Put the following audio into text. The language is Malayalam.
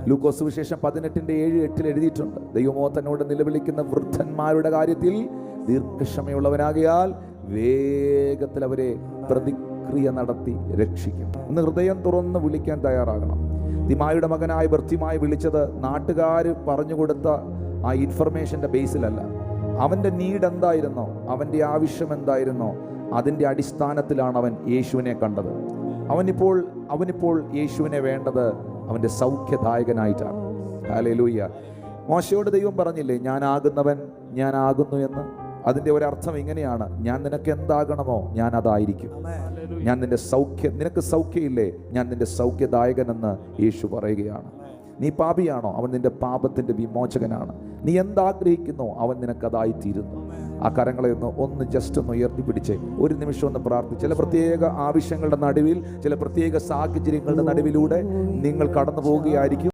ലൂക്കോസ് സുവിശേഷം 18:7-8 എഴുതിയിട്ടുണ്ട്, ദൈവമോ തന്നോട് നിലവിളിക്കുന്ന വൃദ്ധന്മാരുടെ കാര്യത്തിൽ ദീർഘക്ഷമയുള്ളവനാകയാൽ വേഗത്തിൽ അവരെ പ്രതിക്രിയ നടത്തി രക്ഷിക്കും. ഇന്ന് ഹൃദയം തുറന്ന് വിളിക്കാൻ തയ്യാറാകണം. തിമായുടെ മകനായ ബർത്തിമായി വിളിച്ചത് നാട്ടുകാർ പറഞ്ഞു കൊടുത്ത ആ ഇൻഫർമേഷൻ്റെ ബേസിലല്ല. അവൻ്റെ നീഡ് എന്തായിരുന്നോ, അവൻ്റെ ആവശ്യം എന്തായിരുന്നോ, അതിൻ്റെ അടിസ്ഥാനത്തിലാണ് അവൻ യേശുവിനെ കണ്ടത്. അവനിപ്പോൾ യേശുവിനെ വേണ്ടത് അവൻ്റെ സൗഖ്യദായകനായിട്ടാണ്. ഹല്ലേലൂയ. മോശയോട് ദൈവം പറഞ്ഞില്ലേ, ഞാനാകുന്നവൻ ഞാനാകുന്നു എന്ന്. അതിൻ്റെ ഒരർത്ഥം ഇങ്ങനെയാണ്, ഞാൻ നിനക്ക് എന്താകണമോ ഞാൻ അതായിരിക്കും. ഞാൻ നിനക്ക് സൗഖ്യമില്ലേ, ഞാൻ നിന്റെ സൗഖ്യദായകനെന്ന് യേശു പറയുകയാണ്. നീ പാപിയാണോ, അവൻ നിന്റെ പാപത്തിൻ്റെ വിമോചകനാണ്. നീ എന്താഗ്രഹിക്കുന്നോ അവൻ നിനക്കതായിത്തീരുന്നു. ആ കരങ്ങളെ ഒന്ന് ജസ്റ്റ് ഒന്ന് ഉയർത്തിപ്പിടിച്ച് ഒരു നിമിഷം ഒന്ന് പ്രാർത്ഥിച്ച്. ചില പ്രത്യേക ആവശ്യങ്ങളുടെ നടുവിൽ, ചില പ്രത്യേക സാഹചര്യങ്ങളുടെ നടുവിലൂടെ നിങ്ങൾ കടന്നു പോവുകയായിരിക്കും.